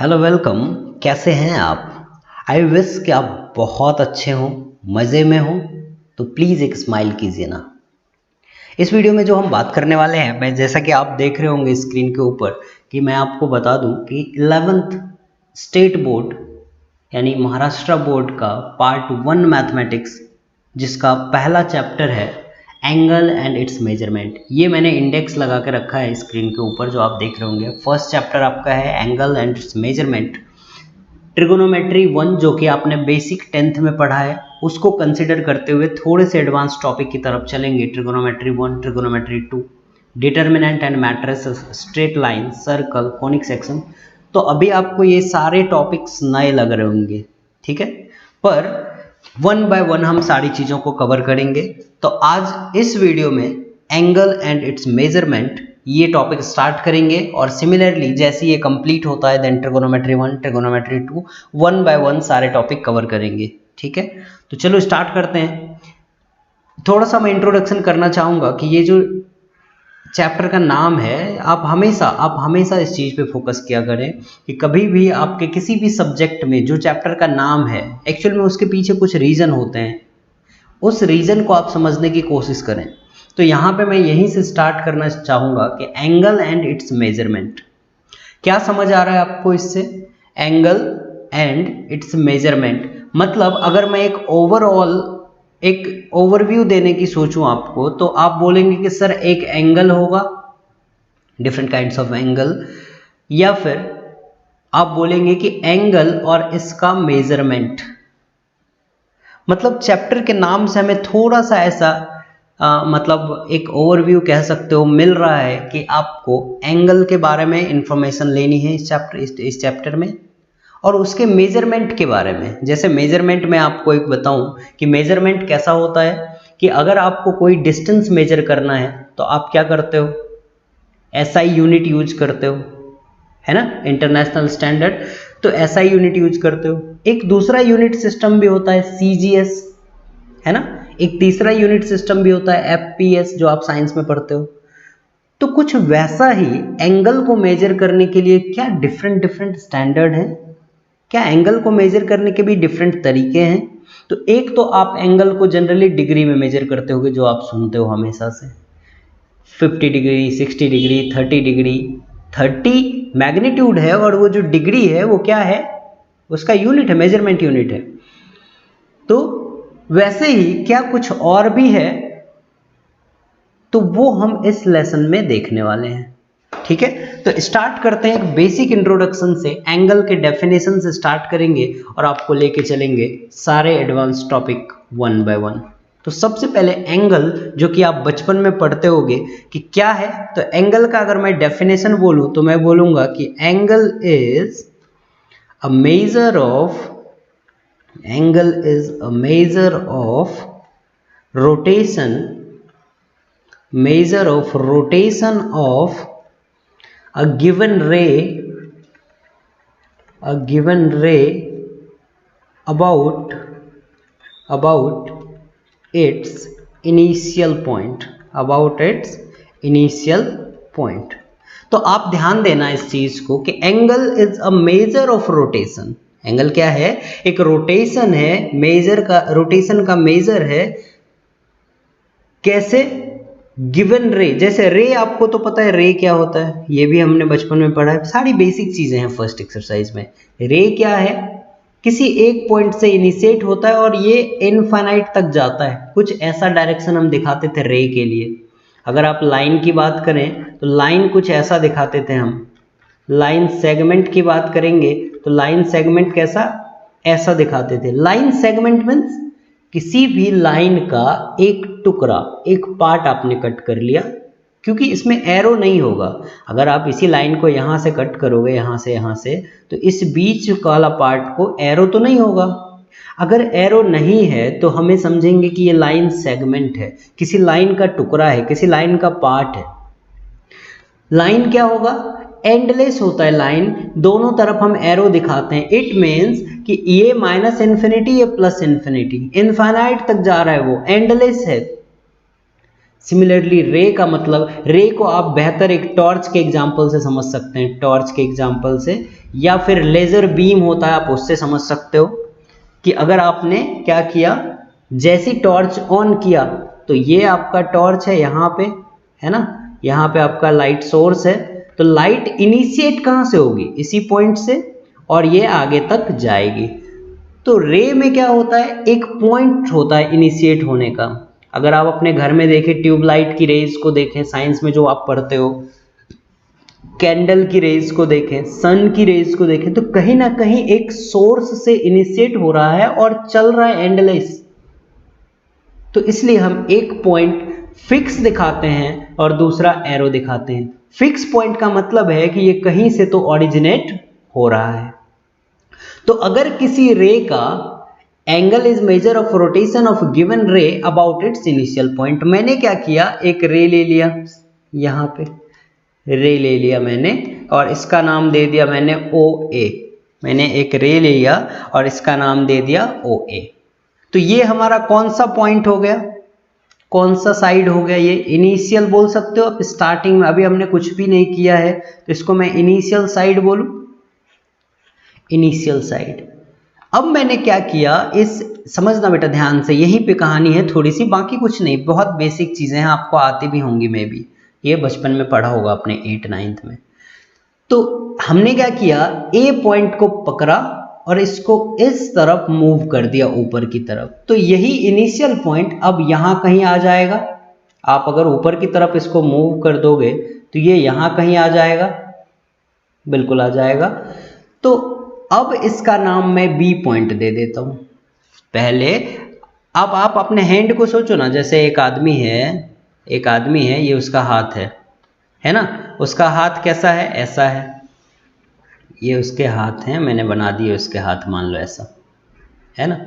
Hello welcome. कैसे हैं आप? आई विश कि आप बहुत अच्छे हों, मज़े में हों। तो प्लीज़ एक स्माइल कीजिए ना। इस वीडियो में जो हम बात करने वाले हैं, मैं जैसा कि आप देख रहे होंगे स्क्रीन के ऊपर, कि मैं आपको बता दूं कि 11th स्टेट बोर्ड यानी महाराष्ट्र बोर्ड का पार्ट 1 मैथमेटिक्स, जिसका पहला चैप्टर है एंगल एंड इट्स मेजरमेंट, ये मैंने इंडेक्स लगा के रखा है स्क्रीन के ऊपर जो आप देख रहे होंगे। फर्स्ट चैप्टर आपका है angle and its measurement. Trigonometry 1 जो कि आपने बेसिक 10th में पढ़ा है, उसको कंसिडर करते हुए थोड़े से एडवांस टॉपिक की तरफ चलेंगे। Trigonometry 1, trigonometry 2, determinant and matrices, straight line, circle, conic section. तो अभी आपको ये सारे टॉपिक्स नए लग रहे होंगे, ठीक है, पर वन बाय वन हम सारी चीज़ों को कवर करेंगे। तो आज इस वीडियो में एंगल एंड इट्स मेजरमेंट ये टॉपिक स्टार्ट करेंगे, और सिमिलरली जैसे ये कंप्लीट होता है then trigonometry 1, trigonometry 2, one by one सारे टॉपिक कवर करेंगे, ठीक है। तो चलो स्टार्ट करते हैं। थोड़ा सा मैं इंट्रोडक्शन करना चाहूँगा कि ये जो चैप्टर का नाम है, आप हमेशा इस चीज़ पे फोकस किया करें कि कभी भी आपके किसी भी सब्जेक्ट में जो चैप्टर का नाम है, एक्चुअल में उसके पीछे कुछ रीज़न होते हैं, उस रीज़न को आप समझने की कोशिश करें। तो यहाँ पे मैं यहीं से स्टार्ट करना चाहूँगा कि एंगल एंड इट्स मेजरमेंट। क्या समझ आ रहा है आपको इससे? एंगल एंड इट्स मेजरमेंट मतलब अगर मैं एक ओवरव्यू देने की सोचूं आपको, तो आप बोलेंगे कि सर एक एंगल होगा, डिफरेंट काइंड्स ऑफ एंगल, या फिर आप बोलेंगे कि एंगल और इसका मेजरमेंट। मतलब चैप्टर के नाम से हमें थोड़ा सा ऐसा मतलब एक ओवरव्यू कह सकते हो मिल रहा है कि आपको एंगल के बारे में इंफॉर्मेशन लेनी है इस चैप्टर में, और उसके मेजरमेंट के बारे में। जैसे मेजरमेंट में आपको एक बताऊं कि मेजरमेंट कैसा होता है कि अगर आपको कोई डिस्टेंस मेजर करना है तो आप क्या करते हो? एसआई यूनिट यूज करते हो, है ना, इंटरनेशनल स्टैंडर्ड। तो एसआई यूनिट यूज करते हो। एक दूसरा यूनिट सिस्टम भी होता है सीजीएस, है ना। एक तीसरा यूनिट सिस्टम भी होता है एफपीएस, जो आप साइंस में पढ़ते हो। तो कुछ वैसा ही एंगल को मेजर करने के लिए क्या डिफरेंट डिफरेंट स्टैंडर्ड हैं, क्या एंगल को मेजर करने के भी डिफरेंट तरीके हैं। तो एक तो आप एंगल को जनरली डिग्री में मेजर करते होगे, जो आप सुनते हो हमेशा से, 50 डिग्री, 60 डिग्री, 30 डिग्री। 30 मैग्नीट्यूड है, और वो जो डिग्री है वो क्या है? उसका यूनिट है, मेजरमेंट यूनिट है। तो वैसे ही क्या कुछ और भी है, तो वो हम इस लेसन में देखने वाले हैं, ठीक है। तो स्टार्ट करते हैं एक बेसिक इंट्रोडक्शन से। एंगल के डेफिनेशन से स्टार्ट करेंगे और आपको लेके चलेंगे सारे advance topic one by one. तो सबसे पहले एंगल, जो कि आप बचपन में पढ़ते होगे कि क्या है। तो एंगल का अगर मैं डेफिनेशन बोलूं तो मैं बोलूंगा कि angle is a measure of rotation of a given ray about its initial point। तो आप ध्यान देना इस चीज को कि angle is a measure of rotation. Angle क्या है? एक रोटेशन है, रोटेशन का मेजर है। कैसे? गिवन रे, जैसे रे आपको तो पता है रे क्या होता है, ये भी हमने बचपन में पढ़ा है, सारी बेसिक चीजें हैं फर्स्ट एक्सरसाइज में। रे क्या है? किसी एक पॉइंट से इनिशिएट होता है और ये इनफाइनाइट तक जाता है। कुछ ऐसा डायरेक्शन हम दिखाते थे रे के लिए। अगर आप लाइन की बात करें तो लाइन कुछ ऐसा दिखाते थे हम। लाइन सेगमेंट की बात करेंगे तो लाइन सेगमेंट कैसा? ऐसा दिखाते थे। लाइन सेगमेंट मीन्स किसी भी लाइन का एक टुकड़ा, एक पार्ट आपने कट कर लिया, क्योंकि इसमें एरो नहीं होगा। अगर आप इसी लाइन को यहाँ से कट करोगे, यहाँ से, तो इस बीच वाला पार्ट को एरो तो नहीं होगा। अगर एरो नहीं है तो हमें समझेंगे कि ये लाइन सेगमेंट है, किसी लाइन का टुकड़ा है, किसी लाइन का पार्ट है। लाइन क्या होगा? एंडलेस होता है लाइन, दोनों तरफ हम एरो दिखाते हैं। इट मीन्स कि ये माइनस इन्फिनिटी, ये प्लस इन्फिनिटी, इनफाइनाइट तक जा रहा है, वो एंडलेस है। सिमिलरली रे का मतलब, रे को आप बेहतर एक टॉर्च के एग्जाम्पल से समझ सकते हैं, टॉर्च के एग्जाम्पल से, या फिर लेजर बीम होता है, आप उससे समझ सकते हो कि अगर आपने क्या किया, जैसी टॉर्च ऑन किया तो ये आपका टॉर्च है यहाँ पे, है ना, यहाँ पे आपका लाइट सोर्स है, तो लाइट इनिशिएट कहाँ से होगी, इसी पॉइंट से, और ये आगे तक जाएगी। तो रे में क्या होता है, एक पॉइंट होता है इनिशिएट होने का। अगर आप अपने घर में देखें, ट्यूबलाइट की रेज को देखें, साइंस में जो आप पढ़ते हो, कैंडल की रेज को देखें, सन की रेज को देखें, तो कहीं ना कहीं एक सोर्स से इनिशिएट हो रहा है और चल रहा है एंडलेस। तो इसलिए हम एक पॉइंट फिक्स दिखाते हैं और दूसरा एरो दिखाते हैं। फिक्स पॉइंट का मतलब है कि ये कहीं से तो ओरिजिनेट हो रहा है। तो अगर किसी रे का angle is measure of rotation of given रे अबाउट इट्स इनिशियल पॉइंट, मैंने क्या किया, एक रे ले लिया, यहाँ पे रे ले लिया मैंने, और इसका नाम दे दिया मैंने ओ ए। मैंने एक रे ले लिया और इसका नाम दे दिया ओ ए। तो ये हमारा कौन सा पॉइंट हो गया, कौन सा साइड हो गया, ये इनिशियल बोल सकते हो आप। स्टार्टिंग में अभी हमने कुछ भी नहीं किया है, तो इसको मैं इनिशियल साइड बोलूं, इनिशियल साइड। अब मैंने क्या किया, इस समझना बेटा ध्यान से, यहीं पे कहानी है थोड़ी सी, बाकी कुछ नहीं, बहुत बेसिक चीजें हैं, आपको आती भी होंगी, मैं भी ये बचपन में पढ़ा होगा अपने 8-9th में। तो हमने क्या किया, ए पॉइंट को पकड़ा और इसको इस तरफ मूव कर दिया ऊपर की तरफ, तो यही इनिशियल पॉइंट अब यहां कहीं आ जाएगा। आप अगर ऊपर की तरफ इसको मूव कर दोगे तो ये यहां कहीं आ जाएगा, बिल्कुल आ जाएगा। तो अब इसका नाम मैं बी पॉइंट दे देता हूं। पहले अब आप अपने हैंड को सोचो ना, जैसे एक आदमी है, एक आदमी है, ये उसका हाथ है ना, उसका हाथ कैसा है, ऐसा है, ये उसके हाथ हैं, मैंने बना दिए उसके हाथ, मान लो ऐसा है ना।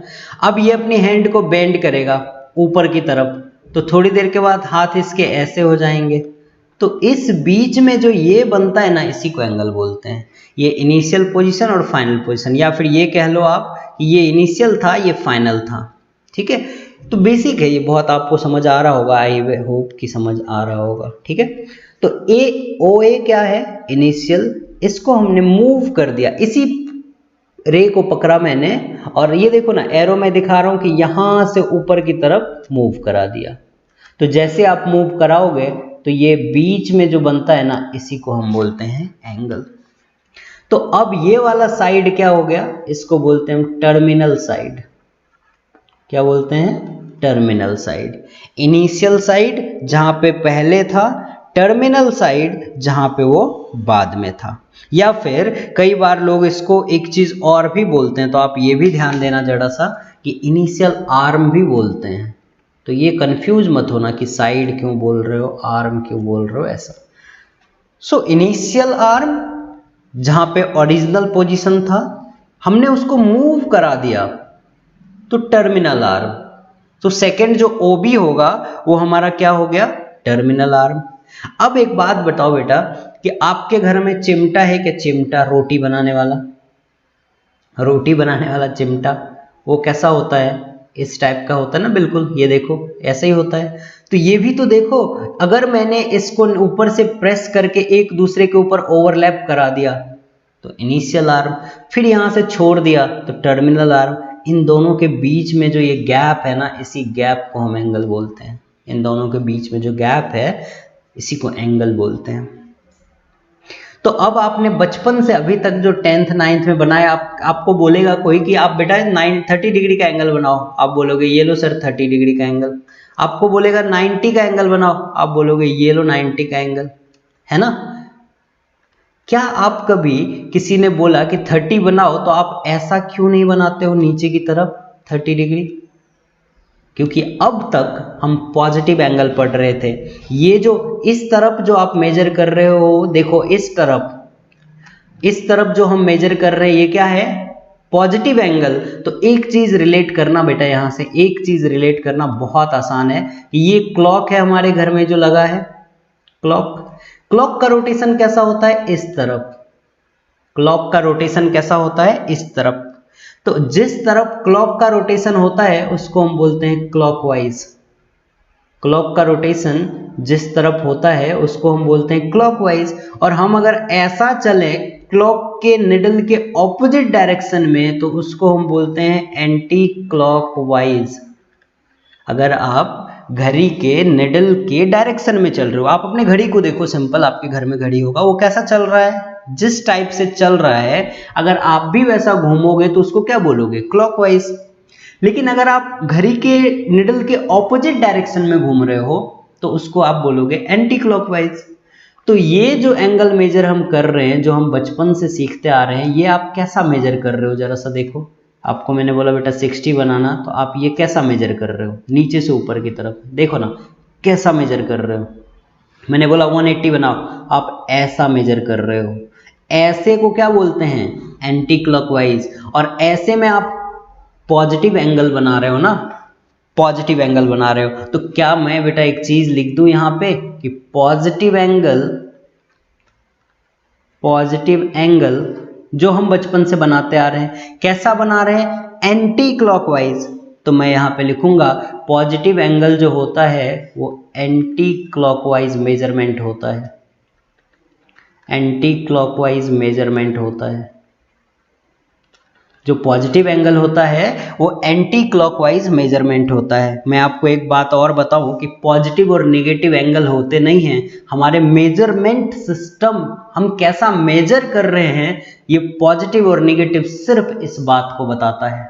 अब ये अपनी हैंड को बेंड करेगा ऊपर की तरफ, तो थोड़ी देर के बाद हाथ इसके ऐसे हो जाएंगे। तो इस बीच में जो ये बनता है ना, इसी को एंगल बोलते हैं। ये इनिशियल पोजीशन और फाइनल पोजीशन, या फिर ये कह लो आप कि ये इनिशियल था, ये फाइनल था, ठीक है। तो बेसिक है ये, बहुत आपको समझ आ रहा होगा, आई होप कि समझ आ रहा होगा, ठीक है। तो ए ओ ए क्या है, इनिशियल, इसको हमने मूव कर दिया, इसी रे को पकड़ा मैंने, और ये देखो ना एरो में दिखा रहा हूं कि यहां से ऊपर की तरफ मूव करा दिया। तो जैसे आप मूव कराओगे तो ये बीच में जो बनता है ना, इसी को हम बोलते हैं एंगल। तो अब ये वाला साइड क्या हो गया, इसको बोलते हैं टर्मिनल साइड। क्या बोलते हैं, टर्मिनल साइड। इनिशियल साइड जहां पे पहले था, टर्मिनल साइड जहां पे वो बाद में था। या फिर कई बार लोग इसको एक चीज और भी बोलते हैं, तो आप ये भी ध्यान देना जरा सा, कि इनिशियल आर्म भी बोलते हैं। तो ये कंफ्यूज मत होना कि साइड क्यों बोल रहे हो, आर्म क्यों बोल रहे हो, ऐसा। सो इनिशियल आर्म जहां पे ओरिजिनल पोजीशन था, हमने उसको मूव करा दिया, तो टर्मिनल आर्म। तो सेकंड जो ओबी होगा वो हमारा क्या हो गया, टर्मिनल आर्म। अब एक बात बताओ बेटा, कि आपके घर में चिमटा है क्या, चिमटा रोटी बनाने वाला, रोटी बनाने वाला चिमटा, वो कैसा होता है, इस टाइप का होता है ना, बिल्कुल ये देखो ऐसा ही होता है। तो ये भी तो देखो, अगर मैंने इसको ऊपर से प्रेस करके एक दूसरे के ऊपर ओवरलैप करा दिया तो इनिशियल आर्म, फिर यहां से छोड़ दिया तो टर्मिनल आर्म। इन दोनों के बीच में जो ये गैप है ना, इसी गैप को हम एंगल बोलते हैं। इन दोनों के बीच में जो गैप है, इसी को एंगल बोलते हैं। तो अब आपने बचपन से अभी तक जो 10th 9th में बनाया, आपको बोलेगा कोई कि आप बेटा 30 डिग्री का एंगल बनाओ, आप बोलोगे ये लो सर 30 डिग्री का एंगल। आपको बोलेगा 90 का एंगल बनाओ, आप बोलोगे ये लो 90 का एंगल, है ना। क्या आप कभी किसी ने बोला कि 30 बनाओ तो आप ऐसा क्यों नहीं बनाते हो नीचे की तरफ 30 डिग्री? क्योंकि अब तक हम पॉजिटिव एंगल पढ़ रहे थे। ये जो इस तरफ जो आप मेजर कर रहे हो, देखो इस तरफ जो हम मेजर कर रहे हैं, ये क्या है, पॉजिटिव एंगल। तो एक चीज रिलेट करना बेटा, यहां से एक चीज रिलेट करना बहुत आसान है। ये क्लॉक है हमारे घर में जो लगा है, क्लॉक का रोटेशन कैसा होता है, इस तरफ। क्लॉक का रोटेशन कैसा होता है, इस तरफ। तो जिस तरफ क्लॉक का रोटेशन होता है उसको हम बोलते हैं क्लॉकवाइज। क्लॉक का रोटेशन जिस तरफ होता है उसको हम बोलते हैं क्लॉकवाइज, और हम अगर ऐसा चले क्लॉक के निडल के ऑपोजिट डायरेक्शन में तो उसको हम बोलते हैं एंटी क्लॉकवाइज। अगर आप घड़ी के निडल के डायरेक्शन में चल रहे हो, आप अपने घड़ी को देखो, सिंपल, आपके घर में घड़ी होगा, वो कैसा चल रहा है, जिस टाइप से चल रहा है, अगर आप भी वैसा घूमोगे तो उसको क्या बोलोगे, क्लॉकवाइज। लेकिन अगर आप घड़ी के निडल के ऑपोजिट डायरेक्शन में घूम रहे हो तो उसको आप बोलोगे एंटी क्लॉकवाइज। तो ये जो एंगल मेजर हम कर रहे हैं, जो हम बचपन से सीखते आ रहे हैं, ये आप कैसा मेजर कर रहे हो, जरा सा देखो। आपको मैंने बोला बेटा 60 बनाना, तो आप ये कैसा मेजर कर रहे हो, नीचे से ऊपर की तरफ देखो ना, कैसा मेजर कर रहे हो। मैंने बोला 180 बनाओ, आप ऐसा मेजर कर रहे हो। ऐसे को क्या बोलते हैं, एंटी क्लॉकवाइज। और ऐसे में आप पॉजिटिव एंगल बना रहे हो ना, पॉजिटिव एंगल बना रहे हो। तो क्या मैं बेटा एक चीज लिख दूं यहां पे कि पॉजिटिव एंगल जो हम बचपन से बनाते आ रहे हैं, कैसा बना रहे हैं, एंटी क्लॉकवाइज। तो मैं यहां पे लिखूंगा पॉजिटिव एंगल जो होता है वो एंटी क्लॉकवाइज मेजरमेंट होता है, एंटी क्लॉकवाइज मेजरमेंट होता है। जो पॉजिटिव एंगल होता है वो एंटी क्लॉकवाइज मेजरमेंट होता है। मैं आपको एक बात और बताऊं कि पॉजिटिव और नेगेटिव एंगल होते नहीं हैं, हमारे मेजरमेंट सिस्टम, हम कैसा मेजर कर रहे हैं, ये पॉजिटिव और नेगेटिव सिर्फ इस बात को बताता है।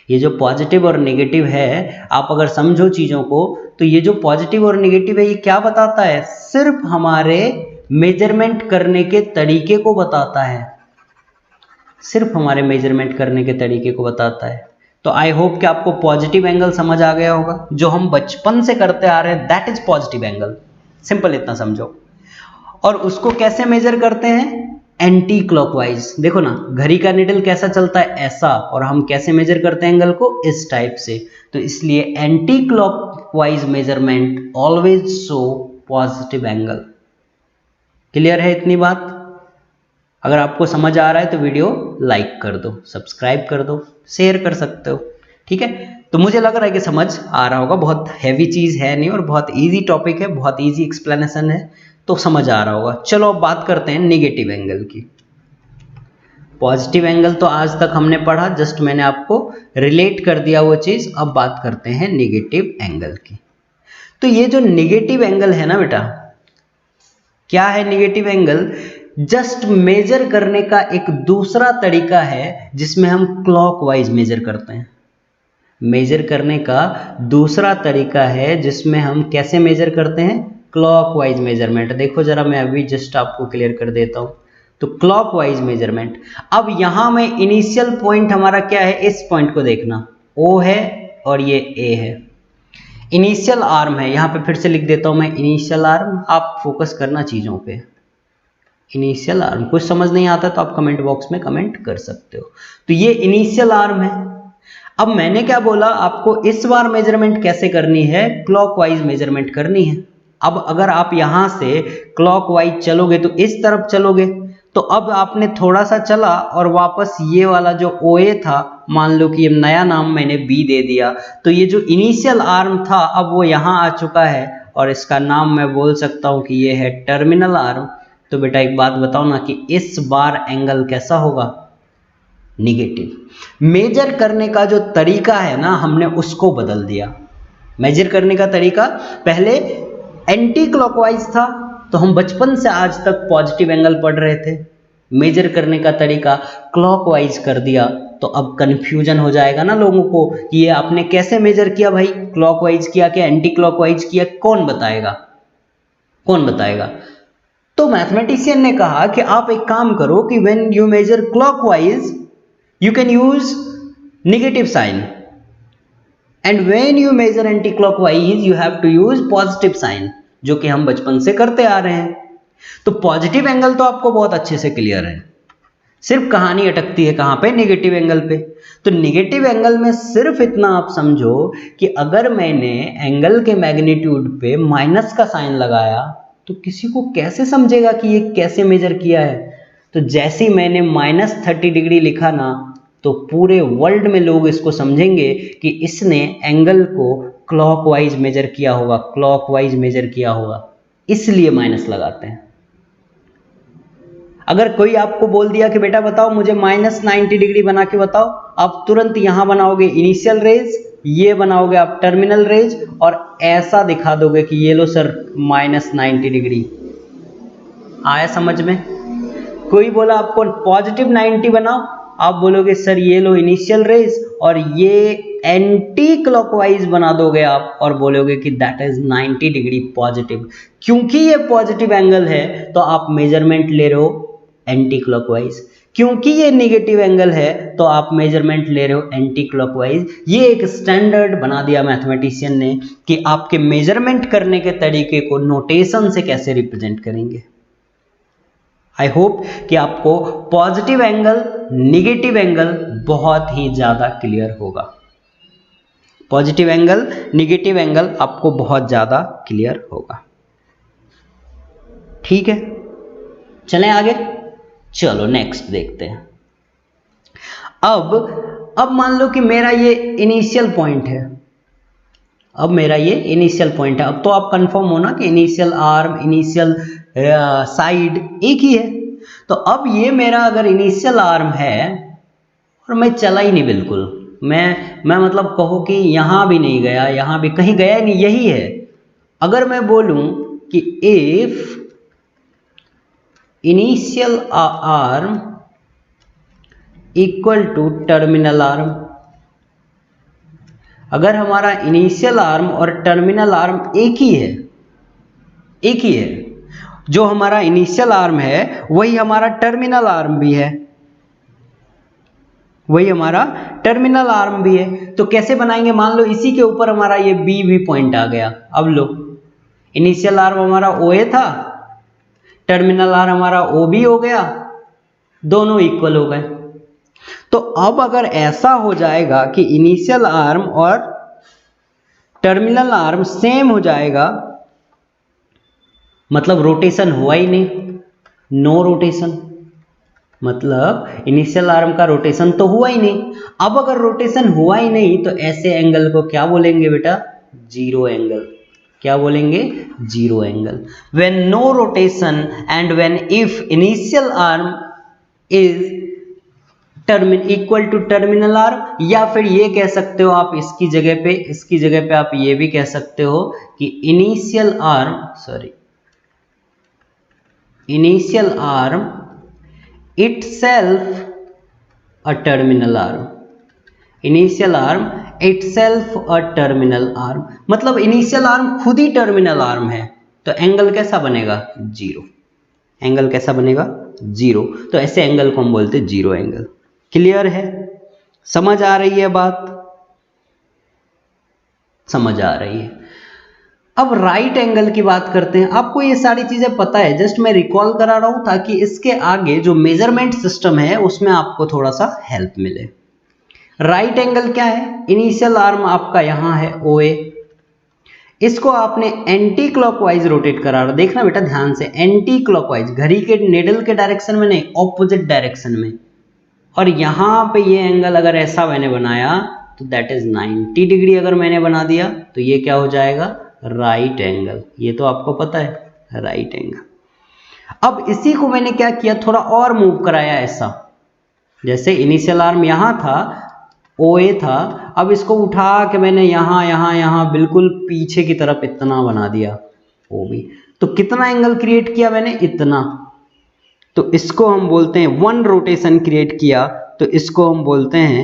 ये जो पॉजिटिव और नेगेटिव है, आप अगर समझो चीजों को, तो ये जो पॉजिटिव और नेगेटिव है ये क्या बताता है, सिर्फ हमारे मेजरमेंट करने के तरीके को बताता है, सिर्फ हमारे मेजरमेंट करने के तरीके को बताता है। तो आई होप कि आपको पॉजिटिव एंगल समझ आ गया होगा, जो हम बचपन से करते आ रहे हैं, that is positive angle, simple इतना समझो। और उसको कैसे मेजर करते हैं, एंटी क्लॉकवाइज। देखो ना, घड़ी का निडल कैसा चलता है, ऐसा, और हम कैसे मेजर करते हैं एंगल को, इस टाइप से। तो इसलिए anti clockwise measurement always show positive angle. Clear है इतनी बात? अगर आपको समझ आ रहा है तो वीडियो लाइक कर दो, सब्सक्राइब कर दो, शेयर कर सकते हो, ठीक है। तो मुझे लग रहा है कि समझ आ रहा होगा, बहुत हैवी चीज है नहीं और बहुत इजी टॉपिक है, बहुत इजी एक्सप्लेनेशन है, तो समझ आ रहा होगा। चलो अब बात करते हैं नेगेटिव एंगल की। पॉजिटिव एंगल तो आज तक हमने पढ़ा, जस्ट मैंने आपको रिलेट कर दिया वो चीज। अब बात करते हैं नेगेटिव एंगल की। तो ये जो नेगेटिव एंगल है ना बेटा, क्या है नेगेटिव एंगल, जस्ट मेजर करने का एक दूसरा तरीका है जिसमें हम क्लॉकवाइज मेजर करते हैं। मेजर करने का दूसरा तरीका है जिसमें हम कैसे मेजर करते हैं, क्लॉकवाइज मेजरमेंट। देखो जरा, मैं अभी जस्ट आपको क्लियर कर देता हूं। तो क्लॉकवाइज मेजरमेंट, अब यहां में इनिशियल पॉइंट हमारा क्या है, इस पॉइंट को देखना, O है और ये A है, इनिशियल आर्म है। यहां पे फिर से लिख देता हूं मैं, इनिशियल आर्म, आप फोकस करना चीजों पे। इनिशियल आर्म, कुछ समझ नहीं आता तो आप कमेंट बॉक्स में कमेंट कर सकते हो। तो ये इनिशियल आर्म है। अब मैंने क्या बोला आपको, इस बार मेजरमेंट कैसे करनी है, क्लॉकवाइज मेजरमेंट करनी है। अब अगर आप यहां से क्लॉकवाइज चलोगे तो इस तरफ चलोगे, तो अब आपने थोड़ा सा चला और वापस ये वाला जो OA था, मान लो कि ये नया नाम मैंने B दे दिया, तो ये जो इनिशियल आर्म था अब वो यहां आ चुका है और इसका नाम मैं बोल सकता हूं कि ये है टर्मिनल आर्म। तो बेटा एक बात बताओ ना कि इस बार एंगल कैसा होगा, निगेटिव। मेजर करने का जो तरीका है ना, हमने उसको बदल दिया। मेजर करने का तरीका पहले एंटी क्लॉकवाइज था, तो हम बचपन से आज तक पॉजिटिव एंगल पढ़ रहे थे। मेजर करने का तरीका क्लॉकवाइज कर दिया, तो अब कंफ्यूजन हो जाएगा ना लोगों को कि ये आपने कैसे मेजर किया भाई, क्लॉकवाइज किया क्या एंटी क्लॉकवाइज किया, कौन बताएगा, कौन बताएगा। तो मैथमेटिशियन ने कहा कि आप एक काम करो कि when you measure clockwise you can use negative sign, and when you measure anti-clockwise you have to use positive sign, जो कि हम बचपन से करते आ रहे हैं। तो पॉजिटिव एंगल तो आपको बहुत अच्छे से क्लियर है, सिर्फ कहानी अटकती है कहां पे, नेगेटिव एंगल पे। तो नेगेटिव एंगल में सिर्फ इतना आप समझो कि अगर मैंने एंगल के मैग्नीट्यूड पे माइनस का साइन लगाया तो किसी को कैसे समझेगा कि ये कैसे मेजर किया है। तो जैसे ही मैंने -30 डिग्री लिखा ना, तो पूरे वर्ल्ड में लोग इसको समझेंगे कि इसने एंगल को क्लॉकवाइज मेजर किया होगा, क्लॉकवाइज मेजर किया होगा, इसलिए माइनस लगाते हैं। अगर कोई आपको बोल दिया कि बेटा बताओ मुझे -90 डिग्री बना के बताओ, आप तुरंत यहां बनाओगे इनिशियल रेज, ये बनाओगे आप टर्मिनल रेज, और ऐसा दिखा दोगे कि ये लो सर -90 डिग्री। आया समझ में? कोई बोला आपको +90 बनाओ, आप बोलोगे सर ये लो इनिशियल रेज, और ये एंटी क्लॉकवाइज बना दोगे आप और बोलोगे कि दैट इज 90 डिग्री पॉजिटिव। क्योंकि ये पॉजिटिव एंगल है तो आप मेजरमेंट ले रहे हो एंटी क्लॉकवाइज, क्योंकि ये नेगेटिव एंगल है तो आप मेजरमेंट ले रहे हो एंटी क्लॉकवाइज। ये एक स्टैंडर्ड बना दिया मैथमेटिशियन ने कि आपके मेजरमेंट करने के तरीके को नोटेशन से कैसे रिप्रेजेंट करेंगे। आई होप कि आपको पॉजिटिव एंगल, निगेटिव एंगल बहुत ही ज्यादा क्लियर होगा। पॉजिटिव एंगल, निगेटिव एंगल आपको बहुत ज्यादा क्लियर होगा। ठीक है, चलें आगे। चलो नेक्स्ट देखते हैं। अब मान लो कि मेरा ये इनिशियल पॉइंट है, अब मेरा ये इनिशियल पॉइंट है। अब तो आप कंफर्म हो ना कि इनिशियल आर्म, इनिशियल साइड एक ही है। तो अब ये मेरा अगर इनिशियल आर्म है और मैं चला ही नहीं बिल्कुल, मैं मतलब कहो कि यहां भी नहीं गया, यहां भी कहीं गया नहीं, यही है। अगर मैं बोलूं कि if initial arm equal to terminal arm, अगर हमारा इनिशियल आर्म और टर्मिनल आर्म एक ही है, एक ही है, जो हमारा इनिशियल आर्म है वही हमारा टर्मिनल आर्म भी है, वही हमारा टर्मिनल आर्म भी है, तो कैसे बनाएंगे? मान लो इसी के ऊपर हमारा ये बी भी पॉइंट आ गया। अब लो, इनिशियल आर्म हमारा ओ ए था, टर्मिनल आर्म हमारा ओ बी हो गया, दोनों इक्वल हो गए। तो अब अगर ऐसा हो जाएगा कि इनिशियल आर्म और टर्मिनल आर्म सेम हो जाएगा, मतलब रोटेशन हुआ ही नहीं, नो रोटेशन, मतलब इनिशियल आर्म का रोटेशन तो हुआ ही नहीं। अब अगर रोटेशन हुआ ही नहीं तो ऐसे एंगल को क्या बोलेंगे बेटा? Zero angle. क्या बोलेंगे? Zero angle. When no rotation and when if initial arm is equal to terminal arm, या फिर ये कह सकते हो आप इसकी जगह पे आप ये भी कह सकते हो कि initial arm itself a terminal arm, initial arm itself a terminal arm, मतलब इनिशियल आर्म खुद ही टर्मिनल आर्म है, तो एंगल कैसा बनेगा? जीरो। एंगल कैसा बनेगा? जीरो। तो ऐसे एंगल को हम बोलते हैं जीरो एंगल। क्लियर है? समझ आ रही है बात? समझ आ रही है। अब राइट एंगल की बात करते हैं। आपको ये सारी चीजें पता है, जस्ट मैं रिकॉल करा रहा हूं ताकि इसके आगे जो मेजरमेंट सिस्टम है उसमें आपको थोड़ा सा हेल्प मिले। राइट एंगल क्या है? इनिशियल आर्म आपका यहां है ओ ए, इसको आपने एंटी क्लॉकवाइज रोटेट करा रहा। देखना बेटा ध्यान से, एंटी क्लॉकवाइज, घड़ी के निडल के डायरेक्शन में नहीं, ऑपोजिट डायरेक्शन में। और यहां पे ये एंगल अगर ऐसा मैंने बनाया तो दैट इज 90 डिग्री अगर मैंने बना दिया तो ये क्या हो जाएगा? Right angle. ये तो आपको पता है, राइट एंगल। अब इसी को मैंने क्या किया, थोड़ा और मूव कराया ऐसा, जैसे इनिशियल आर्म यहां था, ओ ए था, अब इसको उठा के मैंने यहां बिल्कुल पीछे की तरफ इतना बना दिया ओ बी। तो कितना एंगल क्रिएट किया मैंने? इतना। तो इसको हम बोलते हैं, वन रोटेशन क्रिएट किया तो इसको हम बोलते हैं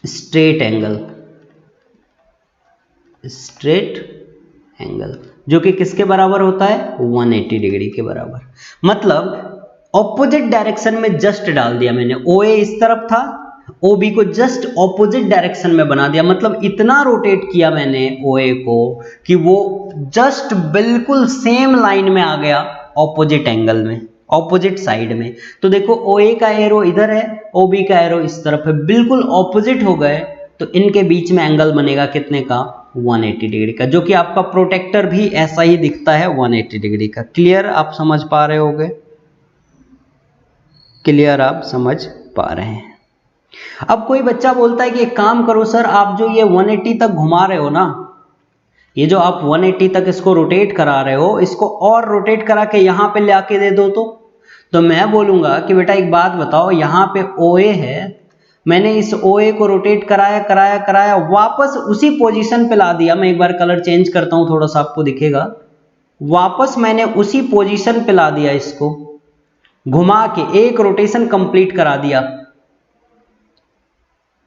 स्ट्रेट एंगल। स्ट्रेट एंगल जो कि किसके बराबर होता है? 180 डिग्री के बराबर। मतलब ऑपोजिट डायरेक्शन में जस्ट डाल दिया मैंने, ओ ए इस तरफ था, ओ बी को जस्ट ऑपोजिट डायरेक्शन में बना दिया, मतलब इतना रोटेट किया मैंने ओ ए को कि वो जस्ट बिल्कुल सेम लाइन में आ गया, ऑपोजिट एंगल में, ऑपोजिट साइड में। तो देखो ओ ए का एरो इधर है, ओ बी का एरो इस तरफ है, बिल्कुल ऑपोजिट हो गए, तो इनके बीच में एंगल बनेगा कितने का? 180 डिग्री का, जो कि आपका प्रोटेक्टर भी ऐसा ही दिखता है 180 डिग्री का। क्लियर? आप समझ पा रहे होगे? क्लियर? आप समझ पा रहे हैं? अब कोई बच्चा बोलता है कि एक काम करो सर, आप जो ये 180 तक घुमा रहे हो ना, ये जो आप 180 तक इसको रोटेट करा रहे हो, इसको और रोटेट करा के यहाँ पे ले आके दे दो। तो मैं बोलूंगा कि बेटा एक बात बताओ, यहाँ पे OA है, मैंने इस OA को रोटेट कराया कराया कराया, वापस उसी पोजीशन पे ला दिया। मैं एक बार कलर चेंज करता हूं, थोड़ा सा आपको दिखेगा। वापस मैंने उसी पोजीशन पे ला दिया, इसको घुमा के एक रोटेशन कंप्लीट करा दिया।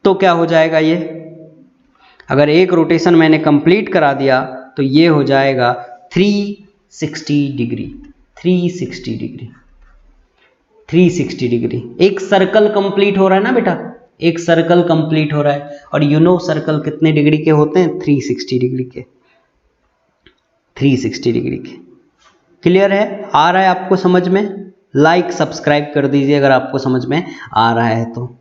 तो क्या हो जाएगा ये, अगर एक रोटेशन मैंने कंप्लीट करा दिया तो ये हो जाएगा 360 डिग्री। 360 degree, 360 degree. एक सर्कल कंप्लीट हो रहा है ना बेटा, एक सर्कल कंप्लीट हो रहा है। और यू नो सर्कल कितने डिग्री के होते हैं? 360 डिग्री के। 360 डिग्री के। क्लियर है? आ रहा है आपको समझ में? लाइक सब्सक्राइब कर दीजिए अगर आपको समझ में आ रहा है तो।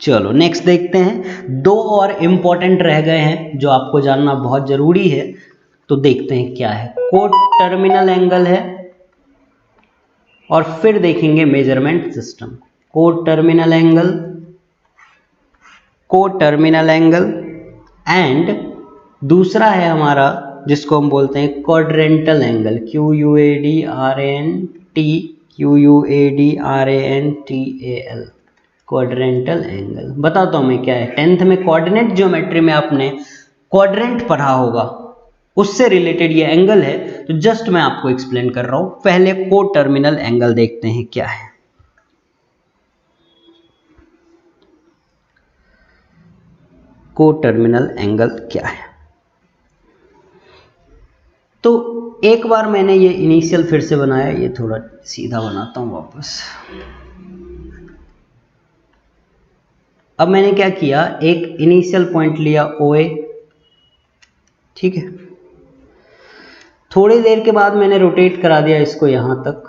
चलो नेक्स्ट देखते हैं। दो और इंपॉर्टेंट रह गए हैं जो आपको जानना बहुत जरूरी है, तो देखते हैं क्या है। को टर्मिनल एंगल है और फिर देखेंगे मेजरमेंट सिस्टम। को टर्मिनल एंगल एंड दूसरा है हमारा जिसको हम बोलते हैं quadrantal angle. QUADRANT quadrantal angle. बताता हूं मैं क्या है। 10th में कोऑर्डिनेट ज्योमेट्री में आपने क्वाड्रेंट पढ़ा होगा, उससे रिलेटेड ये एंगल है, तो जस्ट मैं आपको एक्सप्लेन कर रहा हूं। पहले को टर्मिनल एंगल देखते हैं क्या है। को टर्मिनल एंगल क्या है? तो एक बार मैंने ये इनिशियल फिर से बनाया, ये थोड़ा सीधा बनाता हूं वापस। अब मैंने क्या किया, एक इनिशियल पॉइंट लिया OA, ठीक है। थोड़ी देर के बाद मैंने रोटेट करा दिया इसको यहां तक,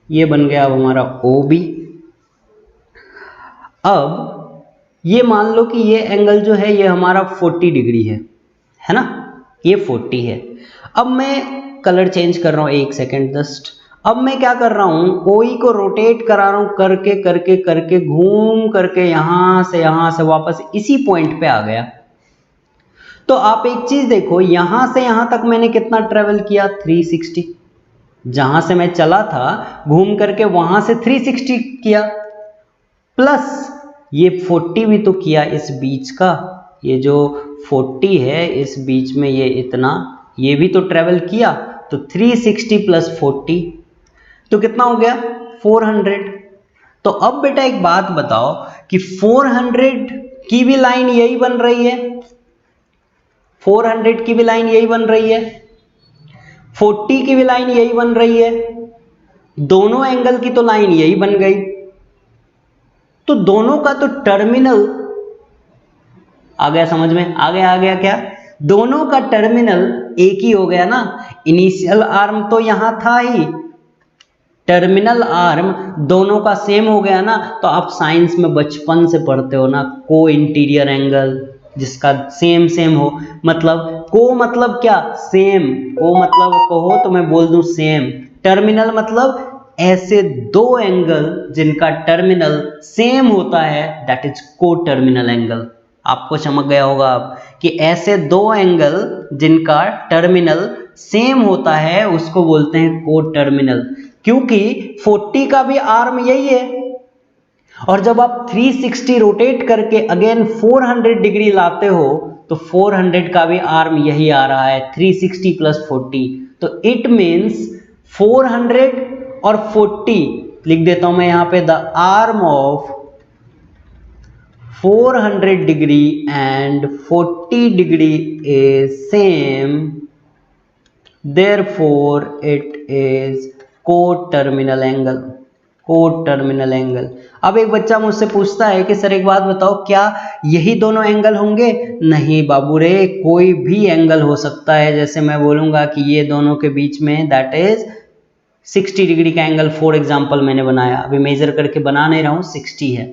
ये बन गया अब हमारा OB। अब ये मान लो कि ये एंगल जो है ये हमारा 40 डिग्री है ना, ये 40 है। अब मैं कलर चेंज कर रहा हूं, एक सेकेंड जस्ट। अब मैं क्या कर रहा हूं, OE को रोटेट करा रहा हूं, करके करके करके घूम करके यहां से वापस इसी पॉइंट पे आ गया। तो आप एक चीज देखो, यहां से यहां तक मैंने कितना ट्रेवल किया? 360। जहां से मैं चला था घूम करके वहां से 360 किया, प्लस ये 40 भी तो किया इस बीच का। ये जो 40 है इस बीच में ये इतना, ये भी तो ट्रेवल किया। तो 360 प्लस 40 तो कितना हो गया? 400। तो अब बेटा एक बात बताओ कि 400 की भी लाइन यही बन रही है, 400 की भी लाइन यही बन रही है, 40 की भी लाइन यही बन रही है, दोनों एंगल की तो लाइन यही बन गई। तो दोनों का तो टर्मिनल आ गया, समझ में आ गया क्या? दोनों का टर्मिनल एक ही हो गया ना। इनिशियल आर्म तो यहां था ही, टर्मिनल आर्म दोनों का सेम हो गया ना। तो आप साइंस में बचपन से पढ़ते हो ना, को इंटीरियर एंगल जिसका सेम हो, मतलब को मतलब क्या? सेम। को मतलब कहो तो मैं बोल दूं सेम। टर्मिनल मतलब ऐसे दो एंगल जिनका टर्मिनल सेम होता है, दैट इज को टर्मिनल एंगल। आपको समझ गया होगा अब कि ऐसे दो एंगल जिनका टर्मिनल सेम होता है उसको बोलते हैं को टर्मिनल। क्योंकि 40 का भी आर्म यही है, और जब आप 360 रोटेट करके अगेन 400 डिग्री लाते हो तो 400 का भी आर्म यही आ रहा है, 360 प्लस 40। तो इट मीन्स 400 और 40 लिख देता हूं मैं यहां पे, the arm of 400 degree and 40 degree is same, therefore it is co-terminal angle। Coterminal angle. अब एक बच्चा मुझसे पूछता है कि सर एक बात बताओ, क्या यही दोनों एंगल होंगे? नहीं बाबू रे, कोई भी एंगल हो सकता है। जैसे मैं बोलूंगा कि ये दोनों के बीच में दैट इज 60 डिग्री का एंगल फॉर एग्जांपल मैंने बनाया, अभी मेजर करके बना नहीं रहा हूं, 60 है।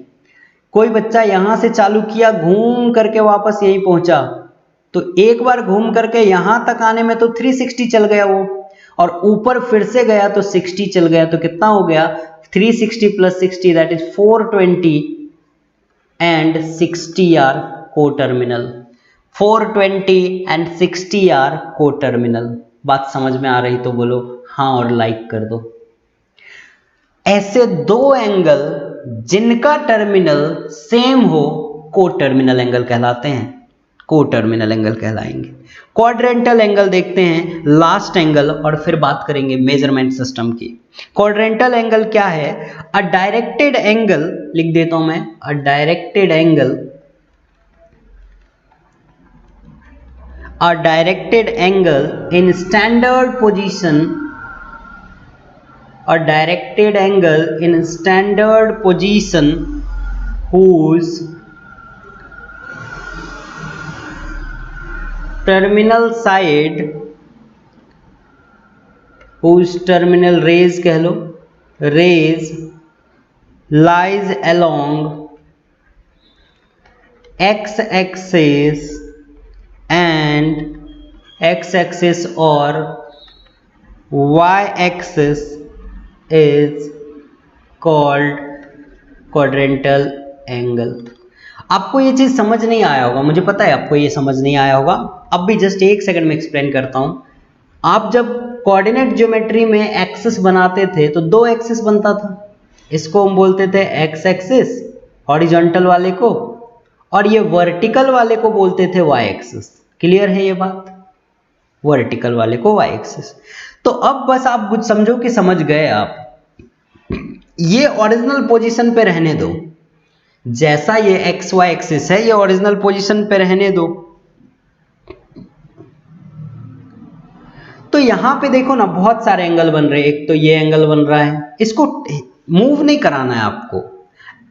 कोई बच्चा यहां से चालू किया, घूम करके वापस यही पहुंचा, तो एक बार घूम करके यहां तक आने में तो 360 चल गया वो, और ऊपर फिर से गया तो 60 चल गया, तो कितना हो गया 360 + 60 that is 420 and 60 are co-terminal. 420 and 60 are co-terminal. बात समझ में आ रही तो बोलो हाँ और लाइक कर दो। ऐसे दो एंगल जिनका टर्मिनल सेम हो को-टर्मिनल एंगल कहलाते हैं, को-टर्मिनल एंगल कहलाएंगे। क्वाड्रेंटल एंगल देखते हैं, लास्ट एंगल, और फिर बात करेंगे मेजरमेंट सिस्टम की। क्वाड्रेंटल एंगल क्या है? अ डायरेक्टेड एंगल, लिख देता हूं मैं, a directed angle, a directed angle in standard position, a directed angle in standard position whose terminal side, whose terminal rays कह लो, rays lies along x-axis and x-axis or y-axis is called quadrantal angle। आपको ये चीज समझ नहीं आया होगा, मुझे पता है आपको ये समझ नहीं आया होगा, अब भी जस्ट एक सेकंड में एक्सप्लेन करता हूं। आप जब कोऑर्डिनेट ज्योमेट्री में एक्सिस बनाते थे तो दो एक्सिस बनता था, इसको हम बोलते थे एक्स एक्सिस हॉरिजॉन्टल वाले को, और ये वर्टिकल वाले को बोलते थे वाई एक्सिस। क्लियर है ये बात? वर्टिकल वाले को वाई एक्सिस। तो अब बस आप कुछ समझो कि समझ गए आप, ये ओरिजिनल पोजीशन पे रहने दो, जैसा ये एक्स वाई एक्सिस है ये ओरिजिनल पोजीशन पे रहने दो। तो यहां पे देखो ना बहुत सारे एंगल बन रहे हैं, एक तो ये एंगल बन रहा है, इसको मूव नहीं कराना है आपको,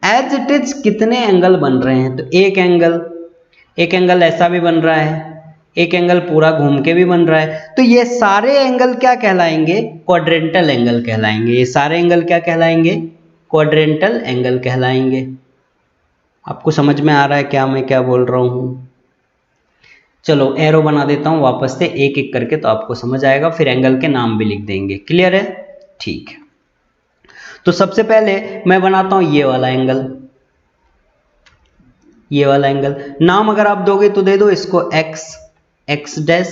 एज इट इज कितने एंगल बन रहे हैं, तो एक एंगल ऐसा भी बन रहा है, एक एंगल पूरा घूम के भी बन रहा है, तो ये सारे एंगल क्या कहलाएंगे? क्वाड्रेंटल एंगल कहलाएंगे। ये सारे एंगल क्या कहलाएंगे? क्वाड्रेंटल एंगल कहलाएंगे। आपको समझ में आ रहा है क्या मैं क्या बोल रहा हूं? चलो एरो बना देता हूं वापस से एक एक करके, तो आपको समझ आएगा, फिर एंगल के नाम भी लिख देंगे। क्लियर है? ठीक है, तो सबसे पहले मैं बनाता हूं ये वाला एंगल, ये वाला एंगल। नाम अगर आप दोगे तो दे दो इसको X dash,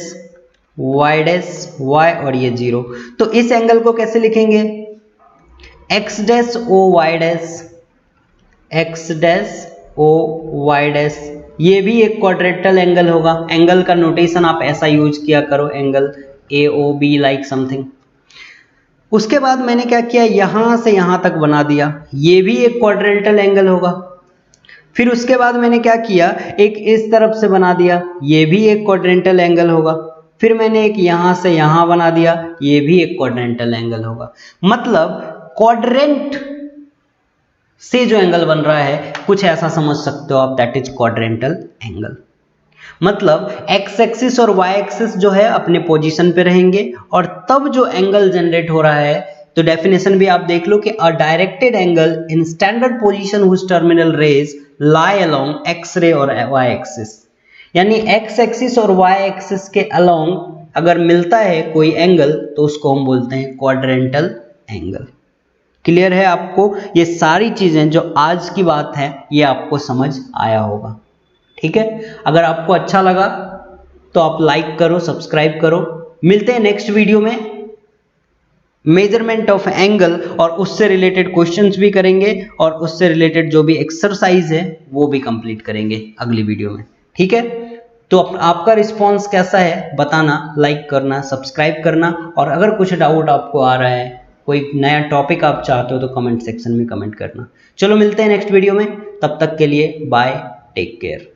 Y dash, Y और ये 0। तो इस एंगल को कैसे लिखेंगे? X dash O Y dash, X dash O Y dash, ये भी एक क्वाड्रेंटल एंगल होगा। एंगल का नोटेशन आप ऐसा यूज किया करो, angle A O B like something. उसके बाद मैंने क्या किया, यहां से यहां तक बना दिया, ये भी एक क्वाड्रेंटल एंगल होगा। फिर उसके बाद मैंने क्या किया, एक इस तरफ से बना दिया, ये भी एक क्वाड्रेंटल एंगल होगा। फिर मैंने एक यहां से यहां बना दिया, ये भी एक क्वाड्रेंटल एंगल होगा। मतलब क्वाड्रेंट से जो एंगल बन रहा है कुछ ऐसा समझ सकते हो आप, दैट इज क्वाड्रेंटल एंगल। मतलब एक्स एक्सिस और वाई एक्सिस जो है अपने पोजीशन पे रहेंगे, और तब जो एंगल जनरेट हो रहा है, तो डेफिनेशन भी आप देख लो कि a directed angle in standard position whose terminal rays lie along x ray और वाई एक्सिस। यानी एक्स एक्सिस और वाई एक्सिस के अलोंग अगर मिलता है कोई एंगल तो उसको हम बोलते हैं क्वाड्रेंटल एंगल। क्लियर है आपको? ये सारी चीजें जो आज की बात है ये आपको समझ आया होगा। ठीक है, अगर आपको अच्छा लगा तो आप लाइक करो, सब्सक्राइब करो। मिलते हैं नेक्स्ट वीडियो में, मेजरमेंट ऑफ एंगल, और उससे रिलेटेड क्वेश्चंस भी करेंगे, और उससे रिलेटेड जो भी एक्सरसाइज है वो भी कंप्लीट करेंगे अगली वीडियो में। ठीक है, तो आपका रिस्पॉन्स कैसा है बताना, लाइक करना, सब्सक्राइब करना, और अगर कुछ डाउट आपको आ रहा है, कोई नया टॉपिक आप चाहते हो तो कमेंट सेक्शन में कमेंट करना। चलो मिलते हैं नेक्स्ट वीडियो में, तब तक के लिए बाय, टेक केयर।